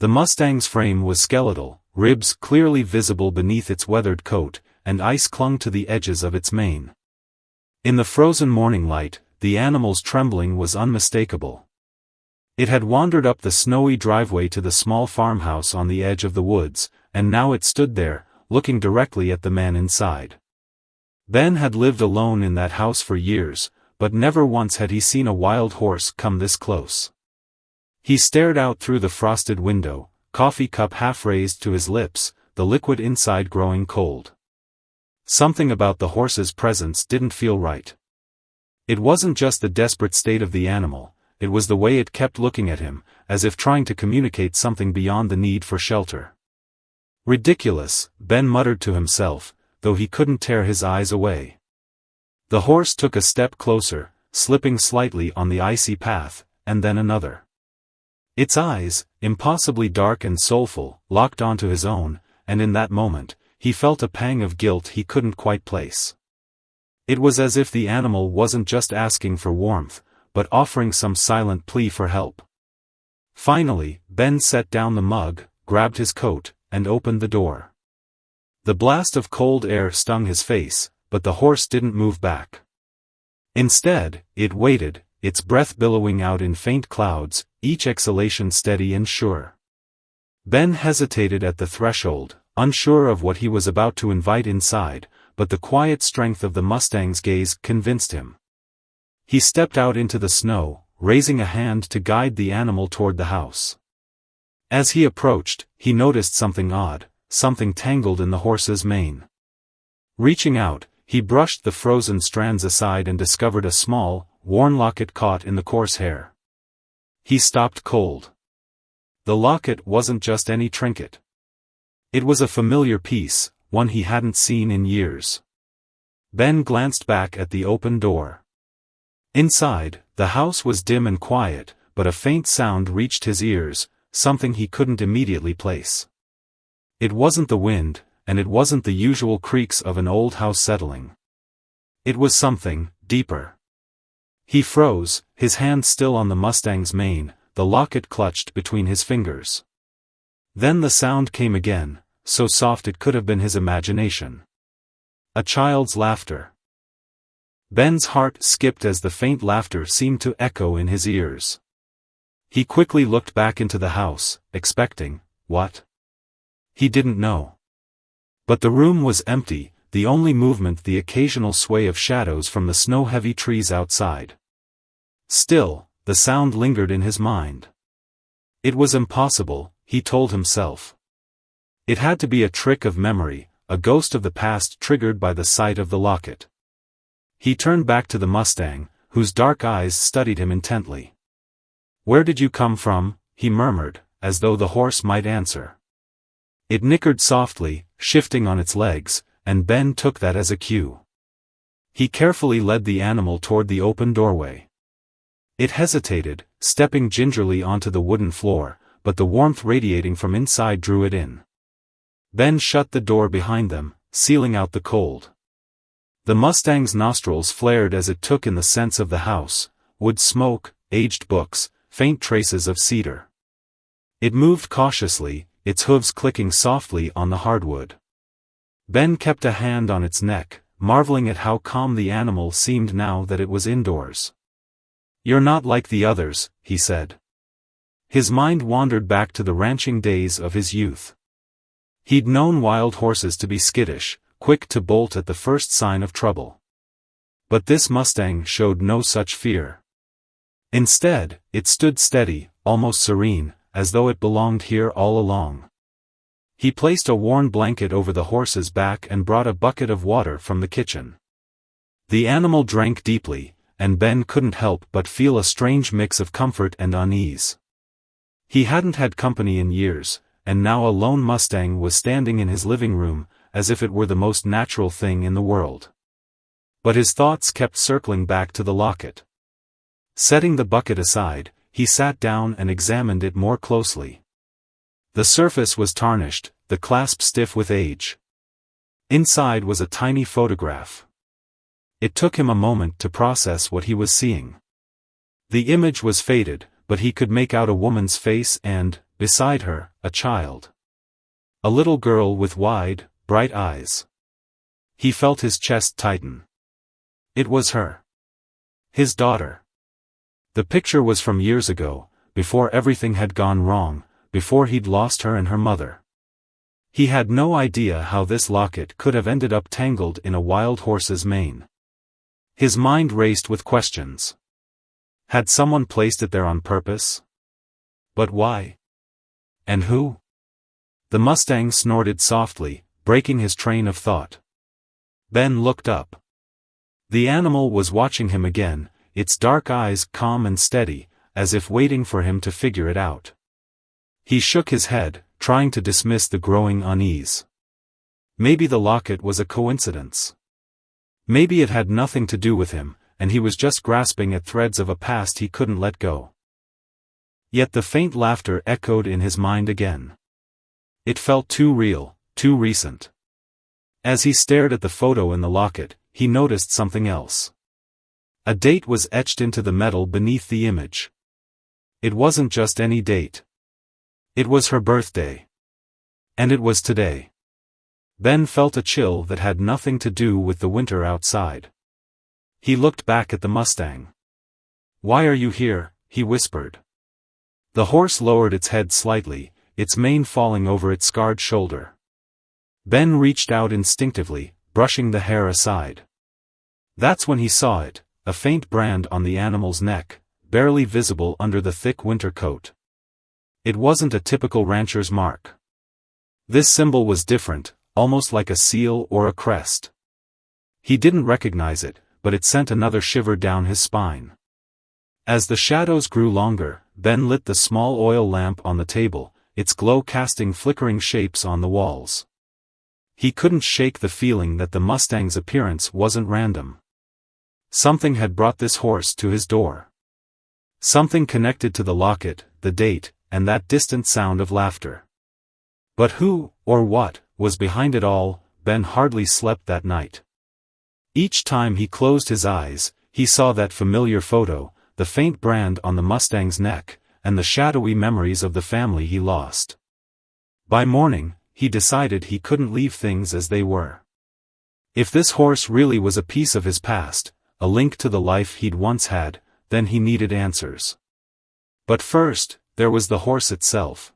The Mustang's frame was skeletal, ribs clearly visible beneath its weathered coat, and ice clung to the edges of its mane. In the frozen morning light, the animal's trembling was unmistakable. It had wandered up the snowy driveway to the small farmhouse on the edge of the woods, and now it stood there, looking directly at the man inside. Ben had lived alone in that house for years, but never once had he seen a wild horse come this close. He stared out through the frosted window, coffee cup half raised to his lips, the liquid inside growing cold. Something about the horse's presence didn't feel right. It wasn't just the desperate state of the animal, it was the way it kept looking at him, as if trying to communicate something beyond the need for shelter. Ridiculous, Ben muttered to himself, though he couldn't tear his eyes away. The horse took a step closer, slipping slightly on the icy path, and then another. Its eyes, impossibly dark and soulful, locked onto his own, and in that moment, he felt a pang of guilt he couldn't quite place. It was as if the animal wasn't just asking for warmth, but offering some silent plea for help. Finally, Ben set down the mug, grabbed his coat, and opened the door. The blast of cold air stung his face, but the horse didn't move back. Instead, it waited, its breath billowing out in faint clouds, each exhalation steady and sure. Ben hesitated at the threshold, unsure of what he was about to invite inside, but the quiet strength of the Mustang's gaze convinced him. He stepped out into the snow, raising a hand to guide the animal toward the house. As he approached, he noticed something odd, something tangled in the horse's mane. Reaching out, he brushed the frozen strands aside and discovered a small, worn locket caught in the coarse hair. He stopped cold. The locket wasn't just any trinket. It was a familiar piece, one he hadn't seen in years. Ben glanced back at the open door. Inside, the house was dim and quiet, but a faint sound reached his ears, something he couldn't immediately place. It wasn't the wind, and it wasn't the usual creaks of an old house settling. It was something deeper. He froze, his hand still on the Mustang's mane, the locket clutched between his fingers. Then the sound came again, so soft it could have been his imagination. A child's laughter. Ben's heart skipped as the faint laughter seemed to echo in his ears. He quickly looked back into the house, expecting, what? He didn't know. But the room was empty, the only movement the occasional sway of shadows from the snow-heavy trees outside. Still, the sound lingered in his mind. It was impossible, he told himself. It had to be a trick of memory, a ghost of the past triggered by the sight of the locket. He turned back to the Mustang, whose dark eyes studied him intently. "Where did you come from?" he murmured, as though the horse might answer. It nickered softly, shifting on its legs, and Ben took that as a cue. He carefully led the animal toward the open doorway. It hesitated, stepping gingerly onto the wooden floor, but the warmth radiating from inside drew it in. Ben shut the door behind them, sealing out the cold. The Mustang's nostrils flared as it took in the scents of the house, wood smoke, aged books, faint traces of cedar. It moved cautiously, its hooves clicking softly on the hardwood. Ben kept a hand on its neck, marveling at how calm the animal seemed now that it was indoors. "You're not like the others," he said. His mind wandered back to the ranching days of his youth. He'd known wild horses to be skittish, quick to bolt at the first sign of trouble. But this Mustang showed no such fear. Instead, it stood steady, almost serene, as though it belonged here all along. He placed a worn blanket over the horse's back and brought a bucket of water from the kitchen. The animal drank deeply, and Ben couldn't help but feel a strange mix of comfort and unease. He hadn't had company in years, and now a lone Mustang was standing in his living room, as if it were the most natural thing in the world. But his thoughts kept circling back to the locket. Setting the bucket aside, he sat down and examined it more closely. The surface was tarnished, the clasp stiff with age. Inside was a tiny photograph. It took him a moment to process what he was seeing. The image was faded, but he could make out a woman's face and, beside her, a child. A little girl with wide, bright eyes. He felt his chest tighten. It was her. His daughter. The picture was from years ago, before everything had gone wrong, before he'd lost her and her mother. He had no idea how this locket could have ended up tangled in a wild horse's mane. His mind raced with questions. Had someone placed it there on purpose? But why? And who? The Mustang snorted softly, breaking his train of thought. Ben looked up. The animal was watching him again, its dark eyes calm and steady, as if waiting for him to figure it out. He shook his head, trying to dismiss the growing unease. Maybe the locket was a coincidence. Maybe it had nothing to do with him, and he was just grasping at threads of a past he couldn't let go. Yet the faint laughter echoed in his mind again. It felt too real, too recent. As he stared at the photo in the locket, he noticed something else. A date was etched into the metal beneath the image. It wasn't just any date. It was her birthday. And it was today. Ben felt a chill that had nothing to do with the winter outside. He looked back at the Mustang. "Why are you here?" he whispered. The horse lowered its head slightly, its mane falling over its scarred shoulder. Ben reached out instinctively, brushing the hair aside. That's when he saw it, a faint brand on the animal's neck, barely visible under the thick winter coat. It wasn't a typical rancher's mark. This symbol was different, almost like a seal or a crest. He didn't recognize it, but it sent another shiver down his spine. As the shadows grew longer, Ben lit the small oil lamp on the table, its glow casting flickering shapes on the walls. He couldn't shake the feeling that the Mustang's appearance wasn't random. Something had brought this horse to his door. Something connected to the locket, the date, and that distant sound of laughter. But who, or what, was behind it all? Ben hardly slept that night. Each time he closed his eyes, he saw that familiar photo, the faint brand on the Mustang's neck, and the shadowy memories of the family he lost. By morning, he decided he couldn't leave things as they were. If this horse really was a piece of his past, a link to the life he'd once had, then he needed answers. But first, there was the horse itself.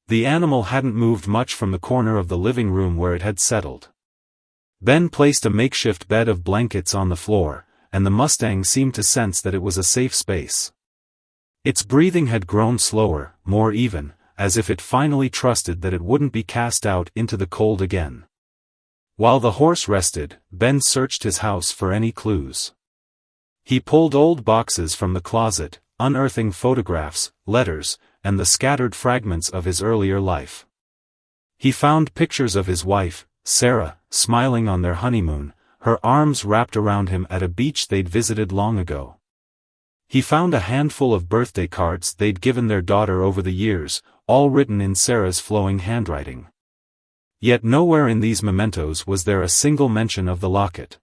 The animal hadn't moved much from the corner of the living room where it had settled. Ben placed a makeshift bed of blankets on the floor, and the Mustang seemed to sense that it was a safe space. Its breathing had grown slower, more even, as if it finally trusted that it wouldn't be cast out into the cold again. While the horse rested, Ben searched his house for any clues. He pulled old boxes from the closet, unearthing photographs, letters, and the scattered fragments of his earlier life. He found pictures of his wife, Sarah, smiling on their honeymoon, her arms wrapped around him at a beach they'd visited long ago. He found a handful of birthday cards they'd given their daughter over the years, all written in Sarah's flowing handwriting. Yet nowhere in these mementos was there a single mention of the locket.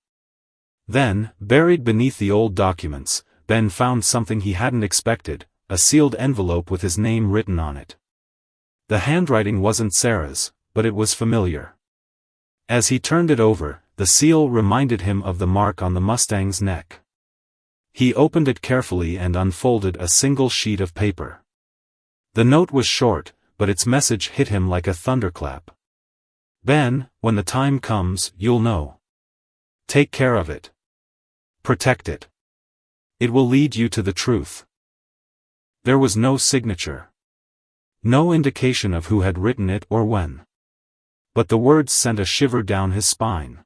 Then, buried beneath the old documents, Ben found something he hadn't expected, a sealed envelope with his name written on it. The handwriting wasn't Sarah's, but it was familiar. As he turned it over, the seal reminded him of the mark on the Mustang's neck. He opened it carefully and unfolded a single sheet of paper. The note was short, but its message hit him like a thunderclap. "Ben, when the time comes, you'll know. Take care of it. Protect it. It will lead you to the truth." There was no signature. No indication of who had written it or when. But the words sent a shiver down his spine.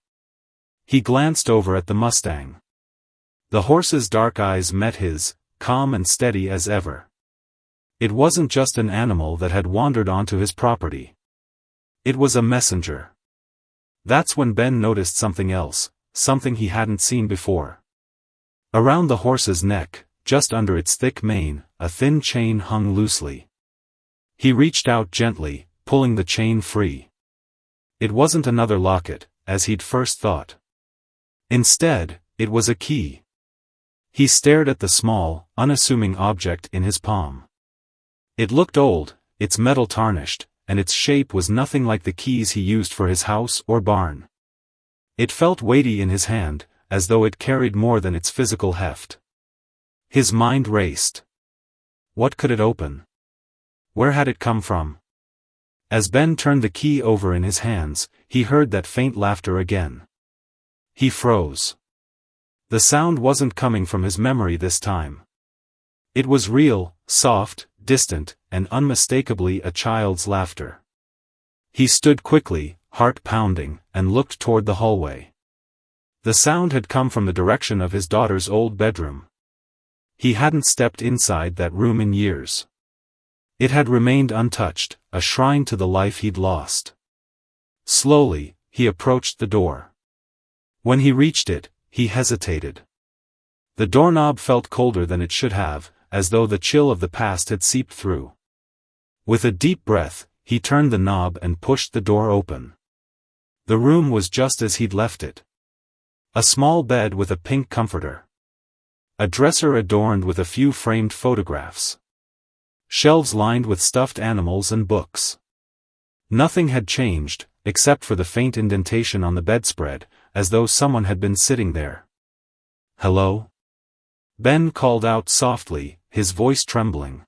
He glanced over at the Mustang. The horse's dark eyes met his, calm and steady as ever. It wasn't just an animal that had wandered onto his property. It was a messenger. That's when Ben noticed something else, something he hadn't seen before. Around the horse's neck, just under its thick mane, a thin chain hung loosely. He reached out gently, pulling the chain free. It wasn't another locket, as he'd first thought. Instead, it was a key. He stared at the small, unassuming object in his palm. It looked old, its metal tarnished, and its shape was nothing like the keys he used for his house or barn. It felt weighty in his hand, as though it carried more than its physical heft. His mind raced. What could it open? Where had it come from? As Ben turned the key over in his hands, he heard that faint laughter again. He froze. The sound wasn't coming from his memory this time. It was real, soft, distant, and unmistakably a child's laughter. He stood quickly, heart pounding, and looked toward the hallway. The sound had come from the direction of his daughter's old bedroom. He hadn't stepped inside that room in years. It had remained untouched, a shrine to the life he'd lost. Slowly, he approached the door. When he reached it, he hesitated. The doorknob felt colder than it should have, as though the chill of the past had seeped through. With a deep breath, he turned the knob and pushed the door open. The room was just as he'd left it. A small bed with a pink comforter. A dresser adorned with a few framed photographs. Shelves lined with stuffed animals and books. Nothing had changed, except for the faint indentation on the bedspread, as though someone had been sitting there. "Hello?" Ben called out softly, his voice trembling.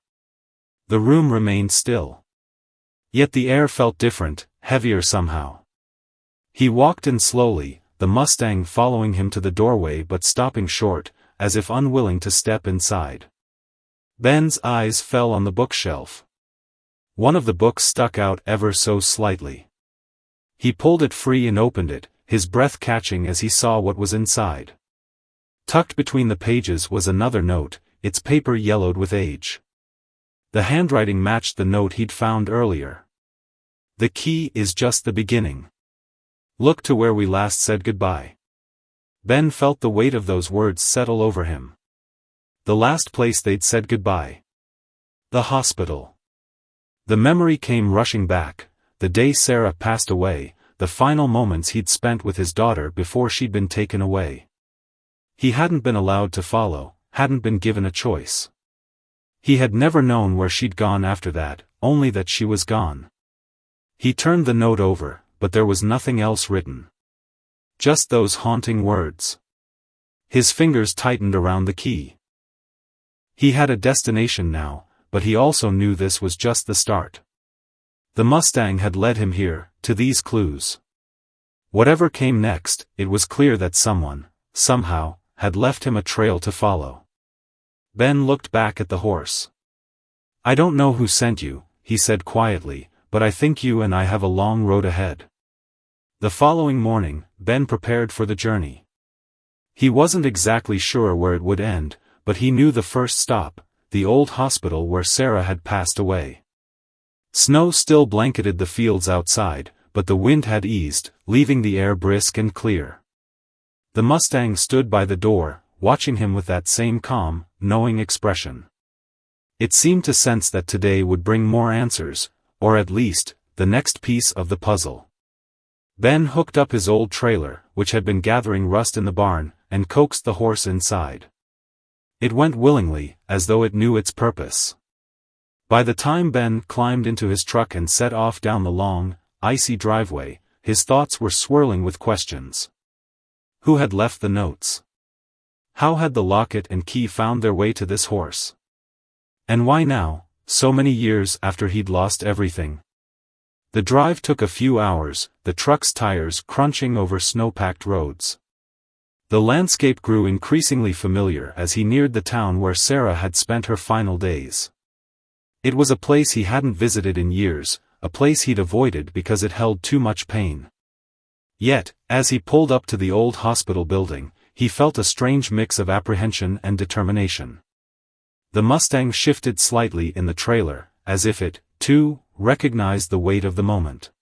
The room remained still. Yet the air felt different, heavier somehow. He walked in slowly, the Mustang following him to the doorway but stopping short, as if unwilling to step inside. Ben's eyes fell on the bookshelf. One of the books stuck out ever so slightly. He pulled it free and opened it, his breath catching as he saw what was inside. Tucked between the pages was another note, its paper yellowed with age. The handwriting matched the note he'd found earlier. "The key is just the beginning. Look to where we last said goodbye." Ben felt the weight of those words settle over him. The last place they'd said goodbye. The hospital. The memory came rushing back, the day Sarah passed away, the final moments he'd spent with his daughter before she'd been taken away. He hadn't been allowed to follow, hadn't been given a choice. He had never known where she'd gone after that, only that she was gone. He turned the note over, but there was nothing else written. Just those haunting words. His fingers tightened around the key. He had a destination now, but he also knew this was just the start. The Mustang had led him here, to these clues. Whatever came next, it was clear that someone, somehow, had left him a trail to follow. Ben looked back at the horse. "I don't know who sent you," he said quietly, "but I think you and I have a long road ahead." The following morning, Ben prepared for the journey. He wasn't exactly sure where it would end, but he knew the first stop, the old hospital where Sarah had passed away. Snow still blanketed the fields outside, but the wind had eased, leaving the air brisk and clear. The Mustang stood by the door, watching him with that same calm, knowing expression. It seemed to sense that today would bring more answers, or at least, the next piece of the puzzle. Ben hooked up his old trailer, which had been gathering rust in the barn, and coaxed the horse inside. It went willingly, as though it knew its purpose. By the time Ben climbed into his truck and set off down the long, icy driveway, his thoughts were swirling with questions. Who had left the notes? How had the locket and key found their way to this horse? And why now, so many years after he'd lost everything? The drive took a few hours, the truck's tires crunching over snow-packed roads. The landscape grew increasingly familiar as he neared the town where Sarah had spent her final days. It was a place he hadn't visited in years, a place he'd avoided because it held too much pain. Yet, as he pulled up to the old hospital building, he felt a strange mix of apprehension and determination. The Mustang shifted slightly in the trailer, as if it, too, recognized the weight of the moment.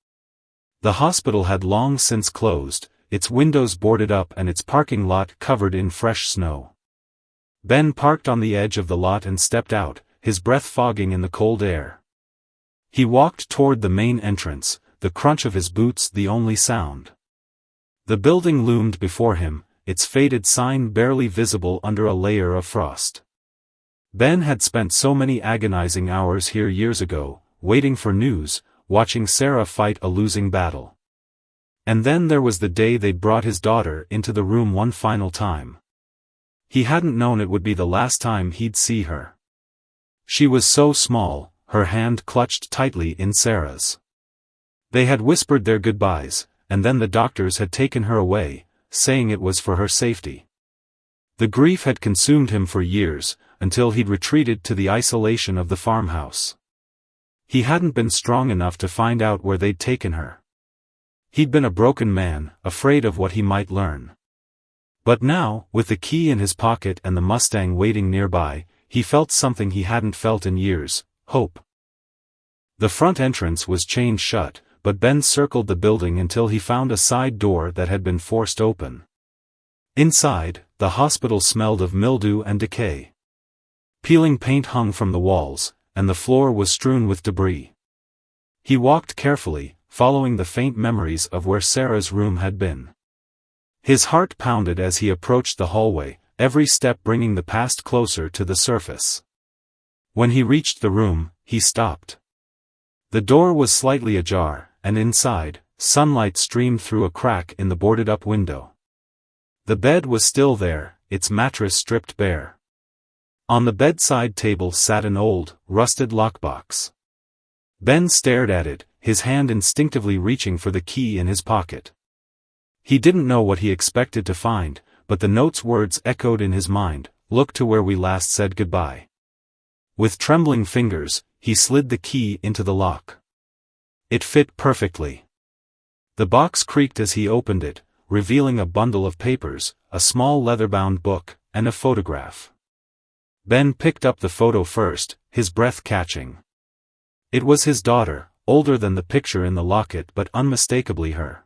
The hospital had long since closed, its windows boarded up and its parking lot covered in fresh snow. Ben parked on the edge of the lot and stepped out, his breath fogging in the cold air. He walked toward the main entrance, the crunch of his boots the only sound. The building loomed before him, its faded sign barely visible under a layer of frost. Ben had spent so many agonizing hours here years ago, waiting for news, watching Sarah fight a losing battle. And then there was the day they'd brought his daughter into the room one final time. He hadn't known it would be the last time he'd see her. She was so small, her hand clutched tightly in Sarah's. They had whispered their goodbyes, and then the doctors had taken her away, saying it was for her safety. The grief had consumed him for years, until he'd retreated to the isolation of the farmhouse. He hadn't been strong enough to find out where they'd taken her. He'd been a broken man, afraid of what he might learn. But now, with the key in his pocket and the Mustang waiting nearby, he felt something he hadn't felt in years: hope. The front entrance was chained shut, but Ben circled the building until he found a side door that had been forced open. Inside, the hospital smelled of mildew and decay. Peeling paint hung from the walls, and the floor was strewn with debris. He walked carefully, following the faint memories of where Sarah's room had been. His heart pounded as he approached the hallway, every step bringing the past closer to the surface. When he reached the room, he stopped. The door was slightly ajar, and inside, sunlight streamed through a crack in the boarded-up window. The bed was still there, its mattress stripped bare. On the bedside table sat an old, rusted lockbox. Ben stared at it, his hand instinctively reaching for the key in his pocket. He didn't know what he expected to find, but the note's words echoed in his mind: "Look to where we last said goodbye." With trembling fingers, he slid the key into the lock. It fit perfectly. The box creaked as he opened it, revealing a bundle of papers, a small leather-bound book, and a photograph. Ben picked up the photo first, his breath catching. It was his daughter, older than the picture in the locket but unmistakably her.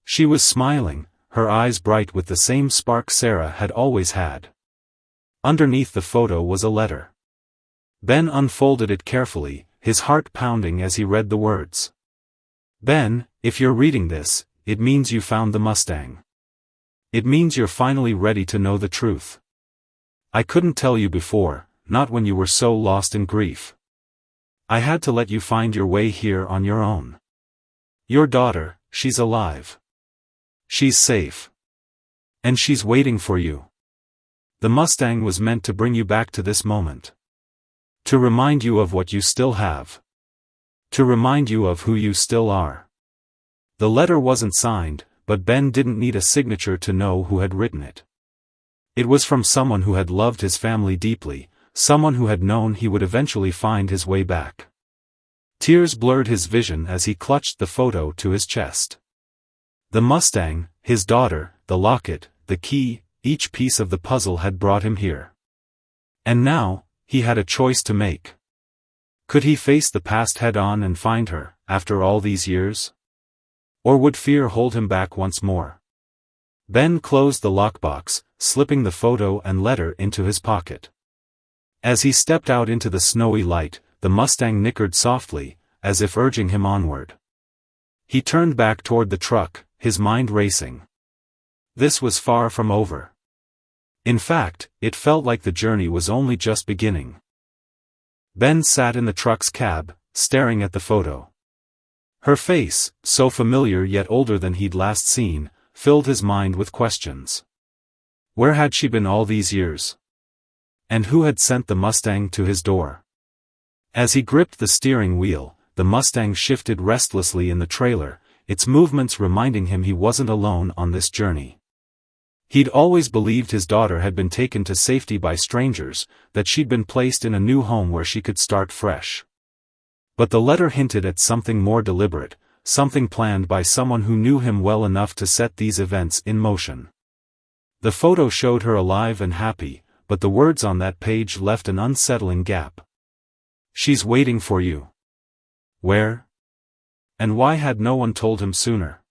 She was smiling, her eyes bright with the same spark Sarah had always had. Underneath the photo was a letter. Ben unfolded it carefully, his heart pounding as he read the words. "Ben, if you're reading this, it means you found the Mustang. It means you're finally ready to know the truth. I couldn't tell you before, not when you were so lost in grief. I had to let you find your way here on your own. Your daughter, she's alive. She's safe. And she's waiting for you. The Mustang was meant to bring you back to this moment. To remind you of what you still have. To remind you of who you still are." The letter wasn't signed, but Ben didn't need a signature to know who had written it. It was from someone who had loved his family deeply, someone who had known he would eventually find his way back. Tears blurred his vision as he clutched the photo to his chest. The Mustang, his daughter, the locket, the key, each piece of the puzzle had brought him here. And now, he had a choice to make. Could he face the past head-on and find her, after all these years? Or would fear hold him back once more? Ben closed the lockbox, slipping the photo and letter into his pocket. As he stepped out into the snowy light, the Mustang nickered softly, as if urging him onward. He turned back toward the truck, his mind racing. This was far from over. In fact, it felt like the journey was only just beginning. Ben sat in the truck's cab, staring at the photo. Her face, so familiar yet older than he'd last seen, filled his mind with questions. Where had she been all these years? And who had sent the Mustang to his door? As he gripped the steering wheel, the Mustang shifted restlessly in the trailer, its movements reminding him he wasn't alone on this journey. He'd always believed his daughter had been taken to safety by strangers, that she'd been placed in a new home where she could start fresh. But the letter hinted at something more deliberate, something planned by someone who knew him well enough to set these events in motion. The photo showed her alive and happy, but the words on that page left an unsettling gap. "She's waiting for you." Where? And why had no one told him sooner?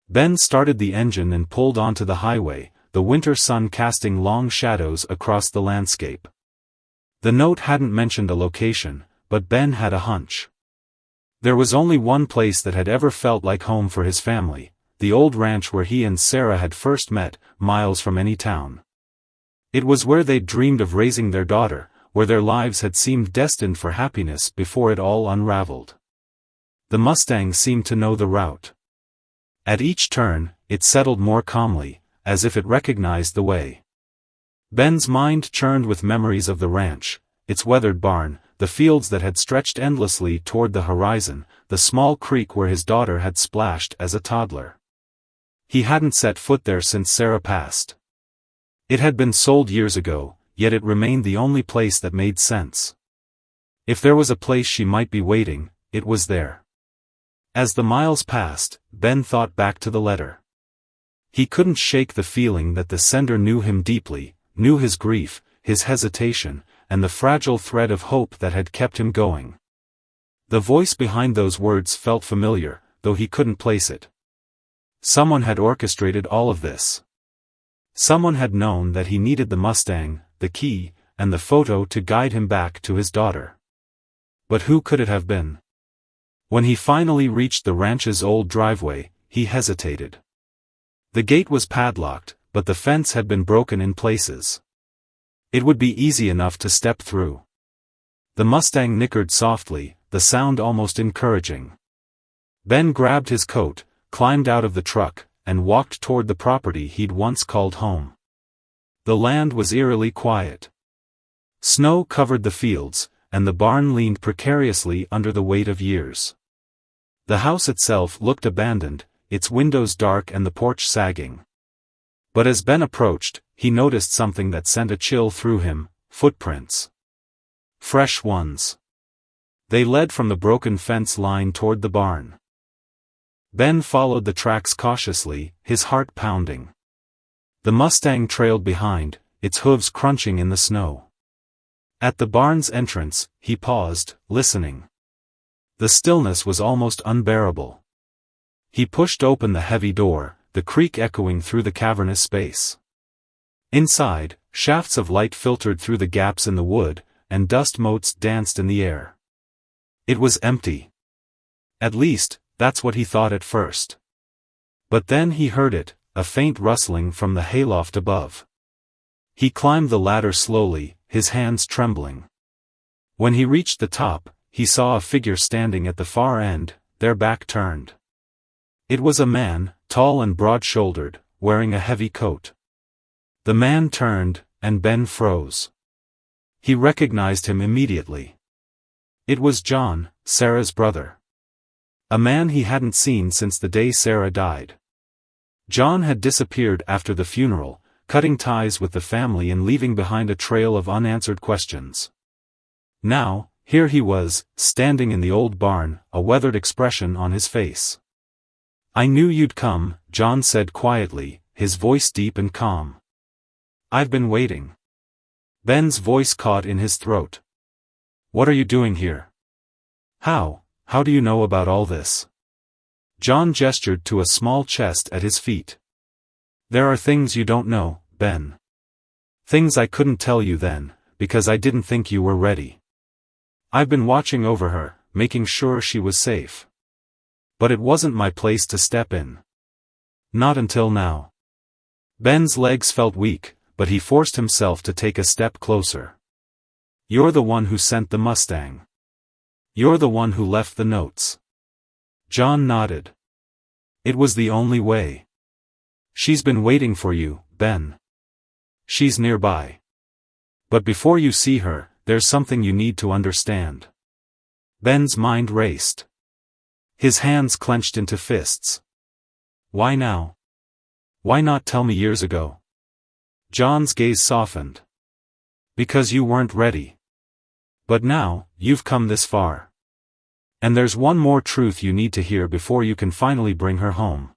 Ben started the engine and pulled onto the highway, the winter sun casting long shadows across the landscape. The note hadn't mentioned a location, but Ben had a hunch. There was only one place that had ever felt like home for his family, the old ranch where he and Sarah had first met, miles from any town. It was where they'd dreamed of raising their daughter, where their lives had seemed destined for happiness before it all unraveled. The Mustang seemed to know the route. At each turn, it settled more calmly, as if it recognized the way. Ben's mind churned with memories of the ranch, its weathered barn, the fields that had stretched endlessly toward the horizon, the small creek where his daughter had splashed as a toddler. He hadn't set foot there since Sarah passed. It had been sold years ago, yet it remained the only place that made sense. If there was a place she might be waiting, it was there. As the miles passed, Ben thought back to the letter. He couldn't shake the feeling that the sender knew him deeply, knew his grief, his hesitation, and the fragile thread of hope that had kept him going. The voice behind those words felt familiar, though he couldn't place it. Someone had orchestrated all of this. Someone had known that he needed the Mustang, the key, and the photo to guide him back to his daughter. But who could it have been? When he finally reached the ranch's old driveway, he hesitated. The gate was padlocked, but the fence had been broken in places. It would be easy enough to step through. The Mustang nickered softly, the sound almost encouraging. Ben grabbed his coat, climbed out of the truck, and walked toward the property he'd once called home. The land was eerily quiet. Snow covered the fields, and the barn leaned precariously under the weight of years. The house itself looked abandoned, its windows dark and the porch sagging. But as Ben approached, he noticed something that sent a chill through him: footprints. Fresh ones. They led from the broken fence line toward the barn. Ben followed the tracks cautiously, his heart pounding. The Mustang trailed behind, its hooves crunching in the snow. At the barn's entrance, he paused, listening. The stillness was almost unbearable. He pushed open the heavy door, the creak echoing through the cavernous space. Inside, shafts of light filtered through the gaps in the wood, and dust motes danced in the air. It was empty. At least, that's what he thought at first. But then he heard it, a faint rustling from the hayloft above. He climbed the ladder slowly, his hands trembling. When he reached the top, he saw a figure standing at the far end, their back turned. It was a man, tall and broad-shouldered, wearing a heavy coat. The man turned, and Ben froze. He recognized him immediately. It was John, Sarah's brother. A man he hadn't seen since the day Sarah died. John had disappeared after the funeral, cutting ties with the family and leaving behind a trail of unanswered questions. Now, here he was, standing in the old barn, a weathered expression on his face. "I knew you'd come," John said quietly, his voice deep and calm. "I've been waiting." Ben's voice caught in his throat. "What are you doing here? How do you know about all this?" John gestured to a small chest at his feet. "There are things you don't know, Ben. Things I couldn't tell you then, because I didn't think you were ready. I've been watching over her, making sure she was safe. But it wasn't my place to step in. Not until now." Ben's legs felt weak, but he forced himself to take a step closer. "You're the one who sent the Mustang. You're the one who left the notes." John nodded. "It was the only way. She's been waiting for you, Ben. She's nearby. But before you see her, there's something you need to understand." Ben's mind raced. His hands clenched into fists. "Why now? Why not tell me years ago?" John's gaze softened. "Because you weren't ready. But now, you've come this far. And there's one more truth you need to hear before you can finally bring her home."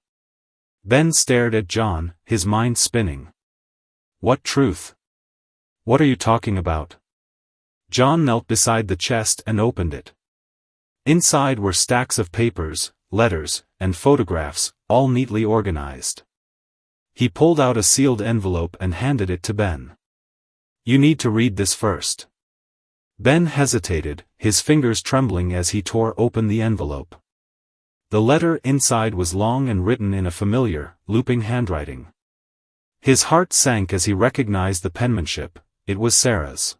Ben stared at John, his mind spinning. "What truth? What are you talking about?" John knelt beside the chest and opened it. Inside were stacks of papers, letters, and photographs, all neatly organized. He pulled out a sealed envelope and handed it to Ben. "You need to read this first." Ben hesitated, his fingers trembling as he tore open the envelope. The letter inside was long and written in a familiar, looping handwriting. His heart sank as he recognized the penmanship. It was Sarah's.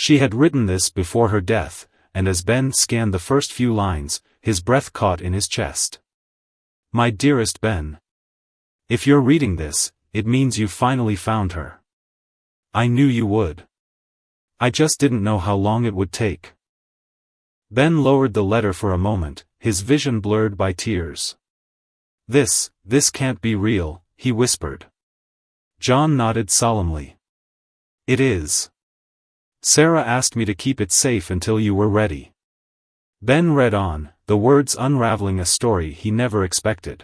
She had written this before her death, and as Ben scanned the first few lines, his breath caught in his chest. My dearest Ben. If you're reading this, it means you finally found her. I knew you would. I just didn't know how long it would take. Ben lowered the letter for a moment, his vision blurred by tears. This can't be real, he whispered. John nodded solemnly. It is. Sarah asked me to keep it safe until you were ready. Ben read on, the words unraveling a story he never expected.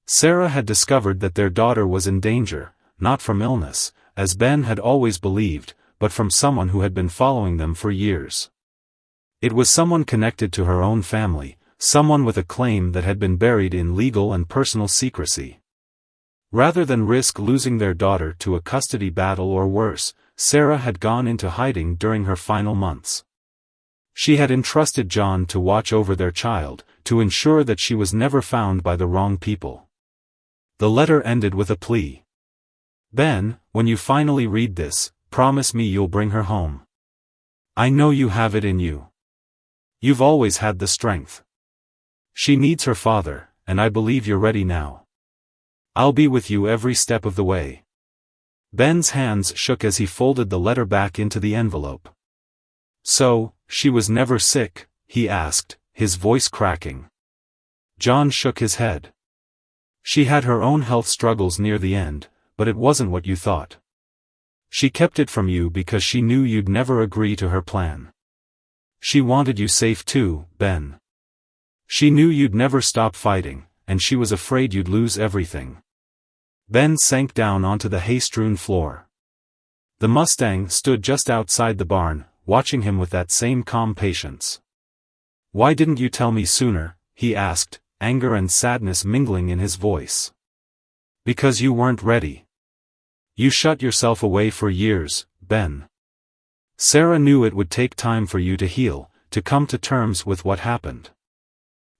Sarah had discovered that their daughter was in danger, not from illness, as Ben had always believed, but from someone who had been following them for years. It was someone connected to her own family, someone with a claim that had been buried in legal and personal secrecy. Rather than risk losing their daughter to a custody battle or worse, Sarah had gone into hiding during her final months. She had entrusted John to watch over their child, to ensure that she was never found by the wrong people. The letter ended with a plea. Ben, when you finally read this, promise me you'll bring her home. I know you have it in you. You've always had the strength. She needs her father, and I believe you're ready now. I'll be with you every step of the way. Ben's hands shook as he folded the letter back into the envelope. So, she was never sick, he asked, his voice cracking. John shook his head. She had her own health struggles near the end, but it wasn't what you thought. She kept it from you because she knew you'd never agree to her plan. She wanted you safe too, Ben. She knew you'd never stop fighting, and she was afraid you'd lose everything. Ben sank down onto the hay-strewn floor. The Mustang stood just outside the barn, watching him with that same calm patience. Why didn't you tell me sooner? He asked, anger and sadness mingling in his voice. Because you weren't ready. You shut yourself away for years, Ben. Sarah knew it would take time for you to heal, to come to terms with what happened.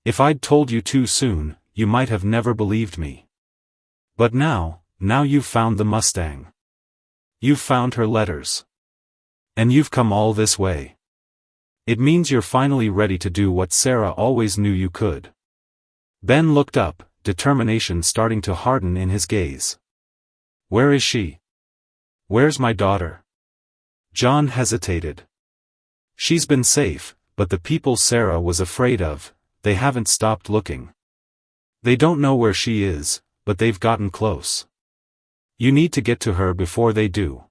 If I'd told you too soon, you might have never believed me. But now you've found the Mustang. You've found her letters. And you've come all this way. It means you're finally ready to do what Sarah always knew you could. Ben looked up, determination starting to harden in his gaze. Where is she? Where's my daughter? John hesitated. She's been safe, but the people Sarah was afraid of, they haven't stopped looking. They don't know where she is, but they've gotten close. You need to get to her before they do.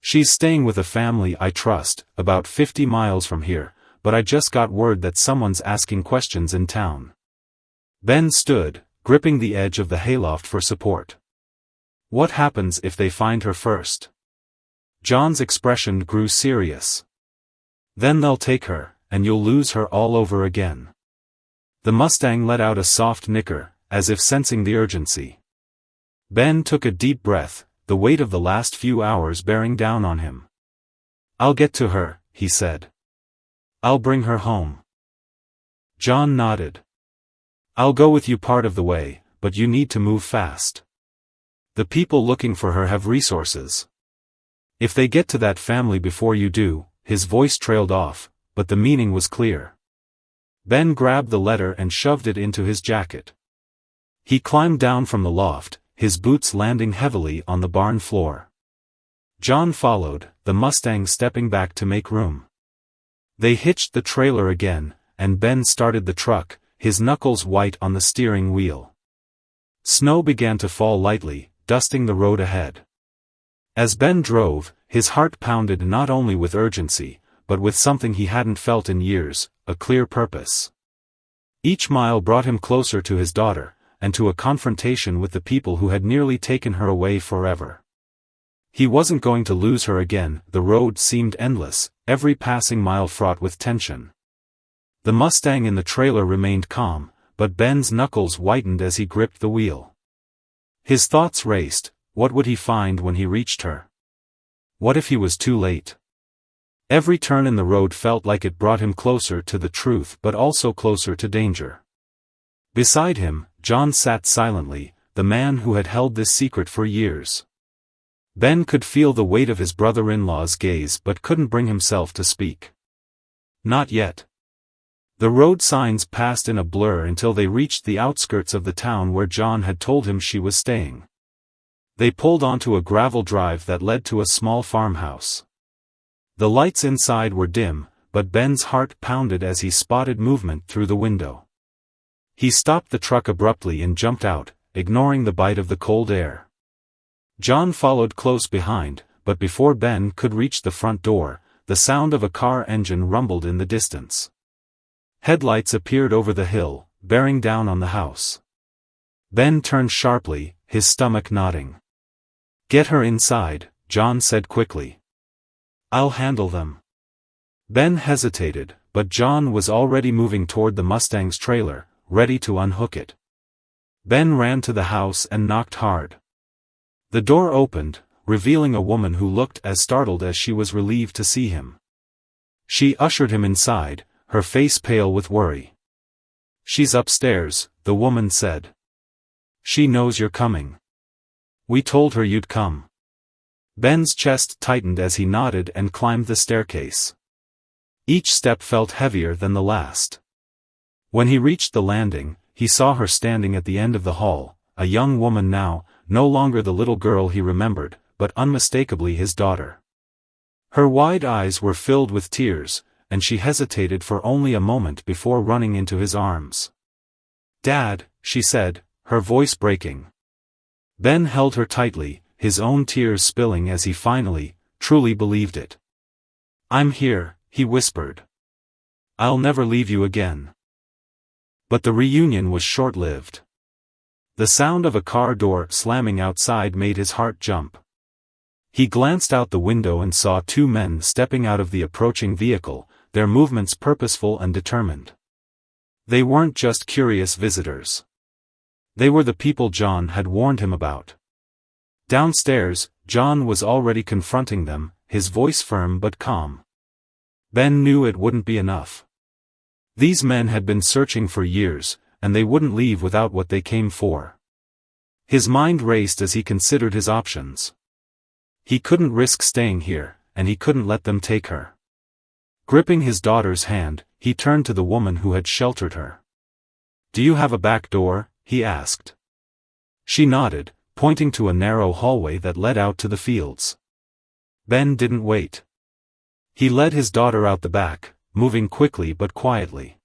She's staying with a family I trust, about 50 miles from here, but I just got word that someone's asking questions in town. Ben stood, gripping the edge of the hayloft for support. What happens if they find her first? John's expression grew serious. Then they'll take her, and you'll lose her all over again. The Mustang let out a soft nicker, as if sensing the urgency. Ben took a deep breath, the weight of the last few hours bearing down on him. I'll get to her, he said. I'll bring her home. John nodded. I'll go with you part of the way, but you need to move fast. The people looking for her have resources. If they get to that family before you do, his voice trailed off, but the meaning was clear. Ben grabbed the letter and shoved it into his jacket. He climbed down from the loft, his boots landing heavily on the barn floor. John followed, the Mustang stepping back to make room. They hitched the trailer again, and Ben started the truck, his knuckles white on the steering wheel. Snow began to fall lightly, dusting the road ahead. As Ben drove, his heart pounded not only with urgency, but with something he hadn't felt in years, a clear purpose. Each mile brought him closer to his daughter, and to a confrontation with the people who had nearly taken her away forever. He wasn't going to lose her again. The road seemed endless, every passing mile fraught with tension. The Mustang in the trailer remained calm, but Ben's knuckles whitened as he gripped the wheel. His thoughts raced. What would he find when he reached her? What if he was too late? Every turn in the road felt like it brought him closer to the truth but also closer to danger. Beside him, John sat silently, the man who had held this secret for years. Ben could feel the weight of his brother-in-law's gaze but couldn't bring himself to speak. Not yet. The road signs passed in a blur until they reached the outskirts of the town where John had told him she was staying. They pulled onto a gravel drive that led to a small farmhouse. The lights inside were dim, but Ben's heart pounded as he spotted movement through the window. He stopped the truck abruptly and jumped out, ignoring the bite of the cold air. John followed close behind, but before Ben could reach the front door, the sound of a car engine rumbled in the distance. Headlights appeared over the hill, bearing down on the house. Ben turned sharply, his stomach knotting. "Get her inside," John said quickly. "I'll handle them." Ben hesitated, but John was already moving toward the Mustang's trailer, ready to unhook it. Ben ran to the house and knocked hard. The door opened, revealing a woman who looked as startled as she was relieved to see him. She ushered him inside, her face pale with worry. "She's upstairs," the woman said. "She knows you're coming. We told her you'd come." Ben's chest tightened as he nodded and climbed the staircase. Each step felt heavier than the last. When he reached the landing, he saw her standing at the end of the hall, a young woman now, no longer the little girl he remembered, but unmistakably his daughter. Her wide eyes were filled with tears, and she hesitated for only a moment before running into his arms. "Dad," she said, her voice breaking. Ben held her tightly, his own tears spilling as he finally, truly believed it. "I'm here," he whispered. "I'll never leave you again." But the reunion was short-lived. The sound of a car door slamming outside made his heart jump. He glanced out the window and saw two men stepping out of the approaching vehicle, their movements purposeful and determined. They weren't just curious visitors. They were the people John had warned him about. Downstairs, John was already confronting them, his voice firm but calm. Ben knew it wouldn't be enough. These men had been searching for years, and they wouldn't leave without what they came for. His mind raced as he considered his options. He couldn't risk staying here, and he couldn't let them take her. Gripping his daughter's hand, he turned to the woman who had sheltered her. "Do you have a back door?" he asked. She nodded, pointing to a narrow hallway that led out to the fields. Ben didn't wait. He led his daughter out the back, moving quickly but quietly.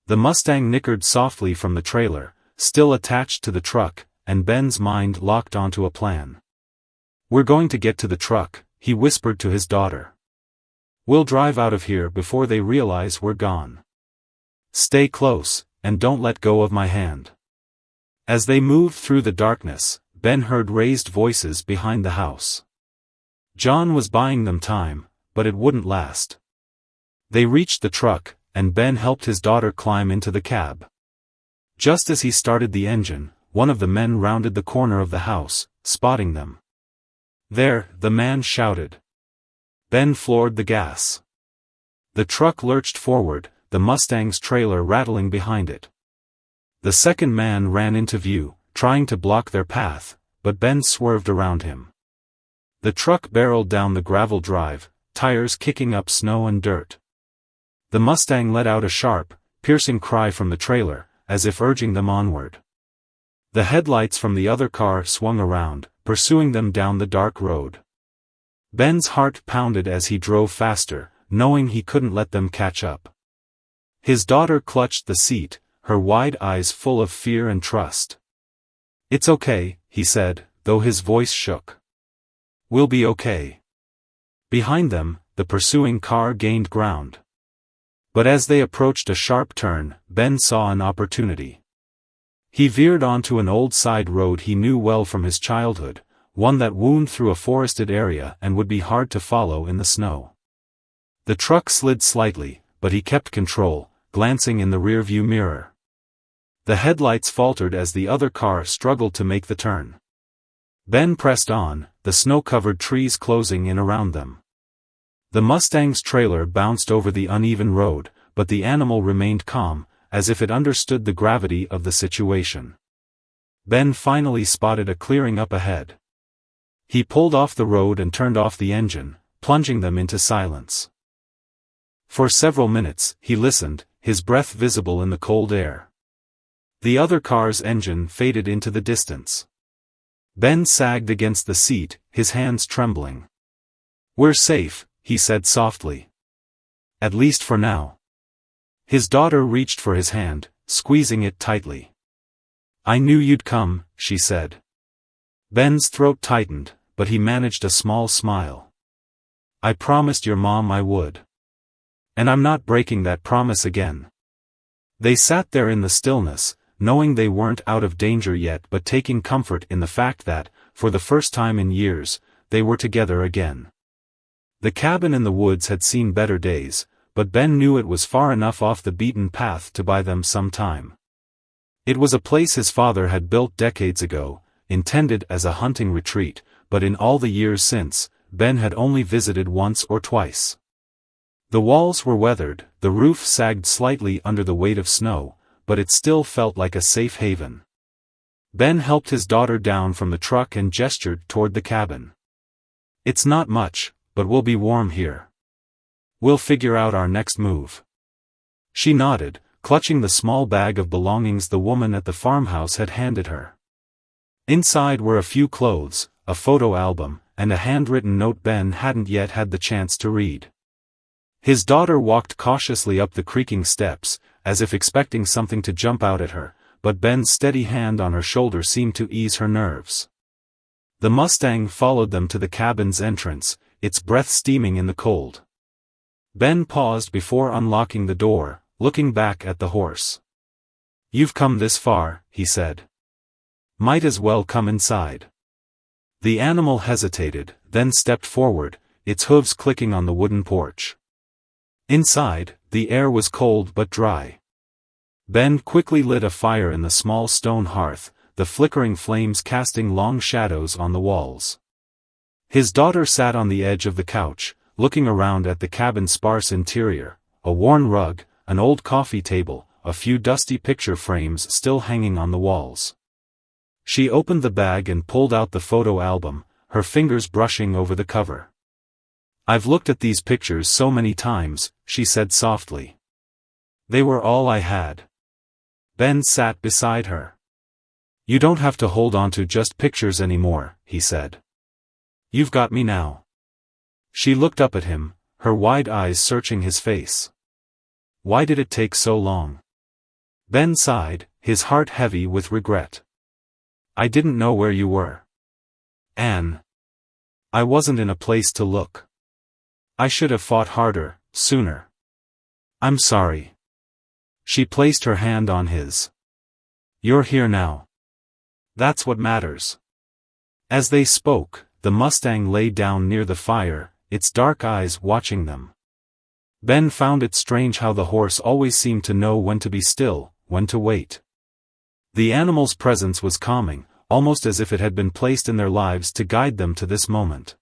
The Mustang nickered softly from the trailer, still attached to the truck, and Ben's mind locked onto a plan. "We're going to get to the truck," he whispered to his daughter. "We'll drive out of here before they realize we're gone. Stay close, and don't let go of my hand." As they moved through the darkness, Ben heard raised voices behind the house. John was buying them time, but it wouldn't last. They reached the truck, and Ben helped his daughter climb into the cab. Just as he started the engine, one of the men rounded the corner of the house, spotting them. "There," the man shouted. Ben floored the gas. The truck lurched forward, the Mustang's trailer rattling behind it. The second man ran into view, trying to block their path, but Ben swerved around him. The truck barreled down the gravel drive, tires kicking up snow and dirt. The Mustang let out a sharp, piercing cry from the trailer, as if urging them onward. The headlights from the other car swung around, pursuing them down the dark road. Ben's heart pounded as he drove faster, knowing he couldn't let them catch up. His daughter clutched the seat, her wide eyes full of fear and trust. "It's okay," he said, though his voice shook. "We'll be okay." Behind them, the pursuing car gained ground. But as they approached a sharp turn, Ben saw an opportunity. He veered onto an old side road he knew well from his childhood, one that wound through a forested area and would be hard to follow in the snow. The truck slid slightly, but he kept control, glancing in the rearview mirror. The headlights faltered as the other car struggled to make the turn. Ben pressed on, the snow-covered trees closing in around them. The Mustang's trailer bounced over the uneven road, but the animal remained calm, as if it understood the gravity of the situation. Ben finally spotted a clearing up ahead. He pulled off the road and turned off the engine, plunging them into silence. For several minutes, he listened, his breath visible in the cold air. The other car's engine faded into the distance. Ben sagged against the seat, his hands trembling. "We're safe," he said softly. "At least for now." His daughter reached for his hand, squeezing it tightly. "I knew you'd come," she said. Ben's throat tightened, but he managed a small smile. "I promised your mom I would. And I'm not breaking that promise again." They sat there in the stillness, knowing they weren't out of danger yet but taking comfort in the fact that, for the first time in years, they were together again. The cabin in the woods had seen better days, but Ben knew it was far enough off the beaten path to buy them some time. It was a place his father had built decades ago, intended as a hunting retreat, but in all the years since, Ben had only visited once or twice. The walls were weathered, the roof sagged slightly under the weight of snow, but it still felt like a safe haven. Ben helped his daughter down from the truck and gestured toward the cabin. "It's not much, but we'll be warm here. We'll figure out our next move." She nodded, clutching the small bag of belongings the woman at the farmhouse had handed her. Inside were a few clothes, a photo album, and a handwritten note Ben hadn't yet had the chance to read. His daughter walked cautiously up the creaking steps, as if expecting something to jump out at her, but Ben's steady hand on her shoulder seemed to ease her nerves. The Mustang followed them to the cabin's entrance, its breath steaming in the cold. Ben paused before unlocking the door, looking back at the horse. "You've come this far," he said. "Might as well come inside." The animal hesitated, then stepped forward, its hooves clicking on the wooden porch. Inside, the air was cold but dry. Ben quickly lit a fire in the small stone hearth, the flickering flames casting long shadows on the walls. His daughter sat on the edge of the couch, looking around at the cabin's sparse interior, a worn rug, an old coffee table, a few dusty picture frames still hanging on the walls. She opened the bag and pulled out the photo album, her fingers brushing over the cover. "I've looked at these pictures so many times," she said softly. "They were all I had." Ben sat beside her. "You don't have to hold on to just pictures anymore," he said. "You've got me now." She looked up at him, her wide eyes searching his face. "Why did it take so long?" Ben sighed, his heart heavy with regret. "I didn't know where you were, Anne. I wasn't in a place to look. I should have fought harder, sooner. I'm sorry." She placed her hand on his. "You're here now. That's what matters." As they spoke, the Mustang lay down near the fire, its dark eyes watching them. Ben found it strange how the horse always seemed to know when to be still, when to wait. The animal's presence was calming, almost as if it had been placed in their lives to guide them to this moment.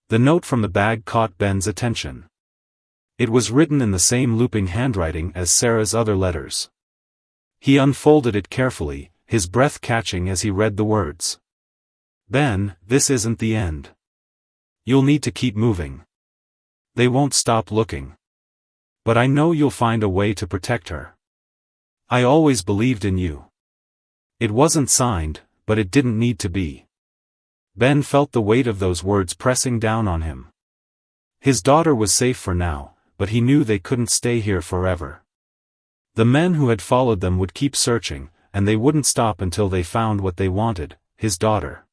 The note from the bag caught Ben's attention. It was written in the same looping handwriting as Sarah's other letters. He unfolded it carefully, his breath catching as he read the words. "Ben, this isn't the end. You'll need to keep moving. They won't stop looking. But I know you'll find a way to protect her. I always believed in you." It wasn't signed, but it didn't need to be. Ben felt the weight of those words pressing down on him. His daughter was safe for now, but he knew they couldn't stay here forever. The men who had followed them would keep searching, and they wouldn't stop until they found what they wanted, his daughter.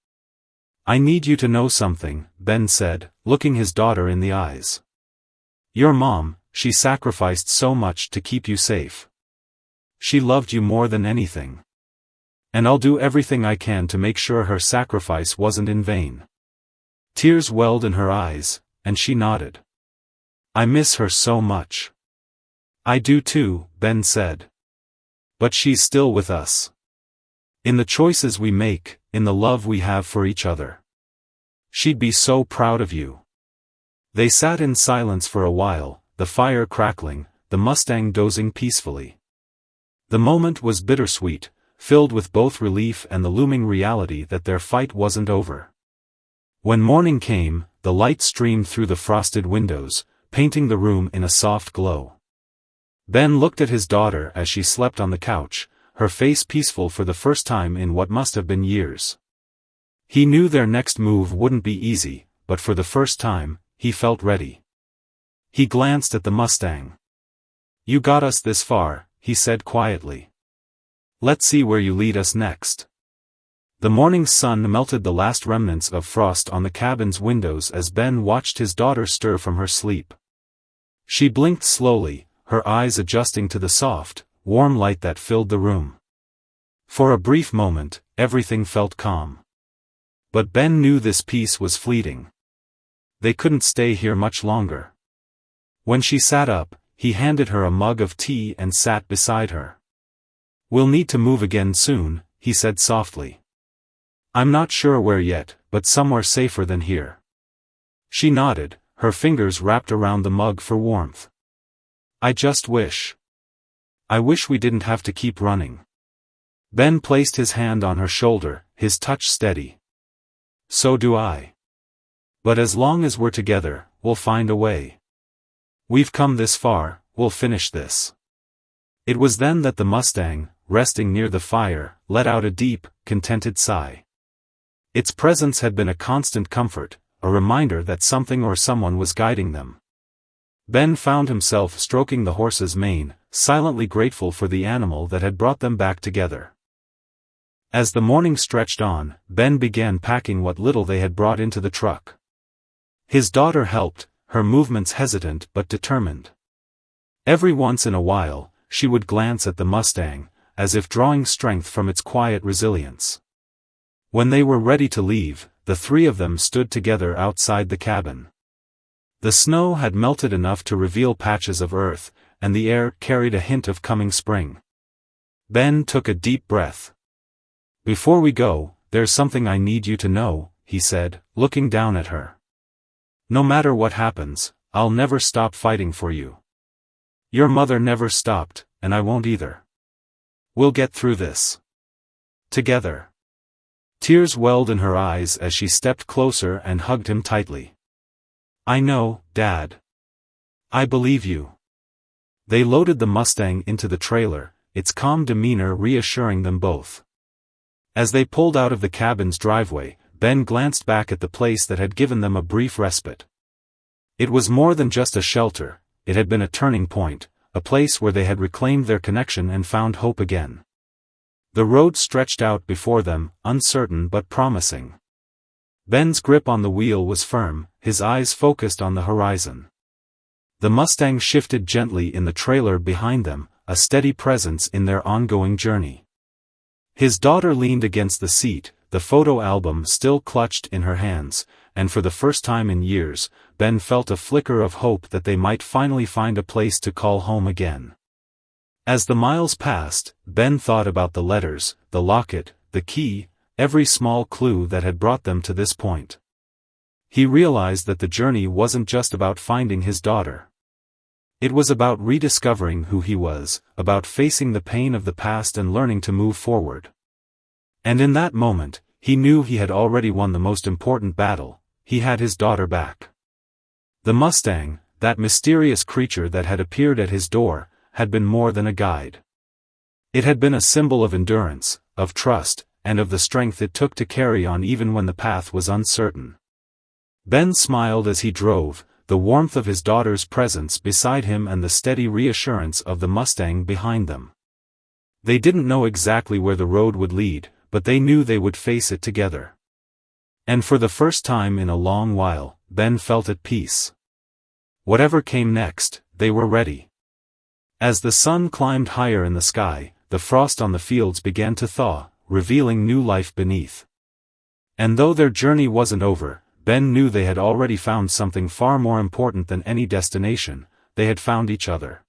"I need you to know something," Ben said, looking his daughter in the eyes. "Your mom, she sacrificed so much to keep you safe. She loved you more than anything. And I'll do everything I can to make sure her sacrifice wasn't in vain." Tears welled in her eyes, and she nodded. "I miss her so much." "I do too," Ben said. "But she's still with us. In the choices we make, in the love we have for each other. She'd be so proud of you." They sat in silence for a while, the fire crackling, the Mustang dozing peacefully. The moment was bittersweet, filled with both relief and the looming reality that their fight wasn't over. When morning came, the light streamed through the frosted windows, painting the room in a soft glow. Ben looked at his daughter as she slept on the couch, her face peaceful for the first time in what must have been years. He knew their next move wouldn't be easy, but for the first time, he felt ready. He glanced at the Mustang. "You got us this far," he said quietly. "Let's see where you lead us next." The morning sun melted the last remnants of frost on the cabin's windows as Ben watched his daughter stir from her sleep. She blinked slowly, her eyes adjusting to the soft, warm light that filled the room. For a brief moment, everything felt calm. But Ben knew this peace was fleeting. They couldn't stay here much longer. When she sat up, he handed her a mug of tea and sat beside her. "We'll need to move again soon," he said softly. "I'm not sure where yet, but somewhere safer than here." She nodded, her fingers wrapped around the mug for warmth. "I wish we didn't have to keep running." Ben placed his hand on her shoulder, his touch steady. "So do I. But as long as we're together, we'll find a way. We've come this far, we'll finish this." It was then that the Mustang, resting near the fire, let out a deep, contented sigh. Its presence had been a constant comfort, a reminder that something or someone was guiding them. Ben found himself stroking the horse's mane, silently grateful for the animal that had brought them back together. As the morning stretched on, Ben began packing what little they had brought into the truck. His daughter helped, her movements hesitant but determined. Every once in a while, she would glance at the Mustang, as if drawing strength from its quiet resilience. When they were ready to leave, the three of them stood together outside the cabin. The snow had melted enough to reveal patches of earth, and the air carried a hint of coming spring. Ben took a deep breath. "Before we go, there's something I need you to know," he said, looking down at her. "No matter what happens, I'll never stop fighting for you. Your mother never stopped, and I won't either. We'll get through this. Together." Tears welled in her eyes as she stepped closer and hugged him tightly. "I know, Dad. I believe you." They loaded the Mustang into the trailer, its calm demeanor reassuring them both. As they pulled out of the cabin's driveway, Ben glanced back at the place that had given them a brief respite. It was more than just a shelter, it had been a turning point, a place where they had reclaimed their connection and found hope again. The road stretched out before them, uncertain but promising. Ben's grip on the wheel was firm, his eyes focused on the horizon. The Mustang shifted gently in the trailer behind them, a steady presence in their ongoing journey. His daughter leaned against the seat, the photo album still clutched in her hands, and for the first time in years, Ben felt a flicker of hope that they might finally find a place to call home again. As the miles passed, Ben thought about the letters, the locket, the key, every small clue that had brought them to this point. He realized that the journey wasn't just about finding his daughter. It was about rediscovering who he was, about facing the pain of the past and learning to move forward. And in that moment, he knew he had already won the most important battle, he had his daughter back. The Mustang, that mysterious creature that had appeared at his door, had been more than a guide. It had been a symbol of endurance, of trust, and of the strength it took to carry on even when the path was uncertain. Ben smiled as he drove, the warmth of his daughter's presence beside him and the steady reassurance of the Mustang behind them. They didn't know exactly where the road would lead, but they knew they would face it together. And for the first time in a long while, Ben felt at peace. Whatever came next, they were ready. As the sun climbed higher in the sky, the frost on the fields began to thaw, revealing new life beneath. And though their journey wasn't over, Ben knew they had already found something far more important than any destination, they had found each other.